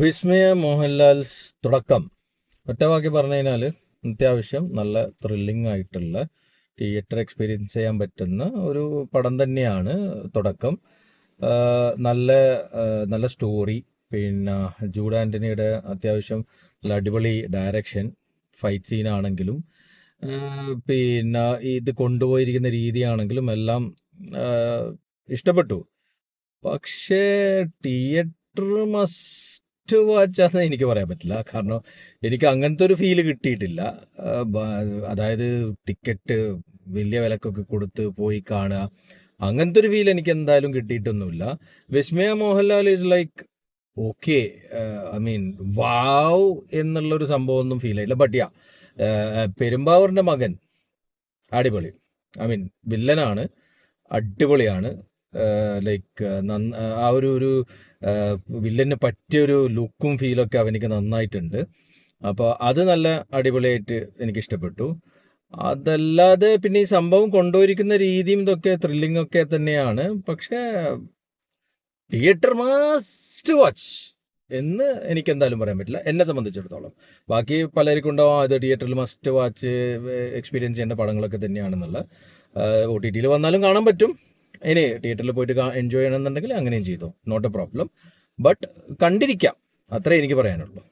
വിസ്മയ മോഹൻലാൽസ് തുടക്കം ഒറ്റവാക്കി പറഞ്ഞു കഴിഞ്ഞാൽ അത്യാവശ്യം നല്ല ത്രില്ലിംഗ് ആയിട്ടുള്ള തിയേറ്റർ എക്സ്പീരിയൻസ് ചെയ്യാൻ പറ്റുന്ന ഒരു പടം തന്നെയാണ് തുടക്കം. നല്ല നല്ല സ്റ്റോറി, പിന്നെ ജൂഡ് ആൻ്റണിയുടെ അത്യാവശ്യം നല്ല അടിപൊളി ഡയറക്ഷൻ, ഫൈറ്റ് സീനാണെങ്കിലും പിന്നെ ഇത് കൊണ്ടുപോയിരിക്കുന്ന രീതിയാണെങ്കിലും എല്ലാം ഇഷ്ടപ്പെട്ടു. പക്ഷേ തിയേറ്റർ മസ്റ്റ് വാച്ചാന്ന് എനിക്ക് പറയാൻ പറ്റില്ല. കാരണം എനിക്ക് അങ്ങനത്തെ ഒരു ഫീല് കിട്ടിയിട്ടില്ല. അതായത് ടിക്കറ്റ് വലിയ വിലക്കൊക്കെ കൊടുത്ത് പോയി കാണുക, അങ്ങനത്തെ ഒരു ഫീൽ എനിക്ക് എന്തായാലും കിട്ടിയിട്ടൊന്നുമില്ല. Vismaya Mohanlal is like okay, I mean wow എന്നുള്ളൊരു സംഭവമൊന്നും ഫീൽ ആയില്ല. ബട്ട് യാ, പെരുമ്പാവൂരിൻ്റെ മകൻ അടിപൊളി. ഐ മീൻ വില്ലനാണ്, അടിപൊളിയാണ്. ലൈക്ക് ആ ഒരു വില്ലന് പറ്റിയൊരു ലുക്കും ഫീലൊക്കെ അവനിക്ക് നന്നായിട്ടുണ്ട്. അപ്പോൾ അത് നല്ല അടിപൊളിയായിട്ട് എനിക്കിഷ്ടപ്പെട്ടു. അതല്ലാതെ പിന്നെ ഈ സംഭവം കൊണ്ടുപോയിരിക്കുന്ന രീതിയും ഇതൊക്കെ ത്രില്ലിംഗ് ഒക്കെ തന്നെയാണ്. പക്ഷേ തിയേറ്റർ മസ്റ്റ് വാച്ച് എന്ന് എനിക്ക് എന്തായാലും പറയാൻ പറ്റില്ല, എന്നെ സംബന്ധിച്ചിടത്തോളം. ബാക്കി പലർക്കും ഉണ്ടാവും അത് തിയേറ്ററിൽ മസ്റ്റ് വാച്ച് എക്സ്പീരിയൻസ് ചെയ്യേണ്ട പടങ്ങളൊക്കെ തന്നെയാണെന്നുള്ള. OTT വന്നാലും കാണാൻ പറ്റും. ഇനി തിയേറ്ററിൽ പോയിട്ട് എൻജോയ് ചെയ്യണമെന്നുണ്ടെങ്കിൽ അങ്ങനെയും ചെയ്തോ, നോട്ട് എ പ്രോബ്ലം. ബട്ട് കണ്ടിരിക്കാം, അത്രേ എനിക്ക് പറയാനുള്ളൂ.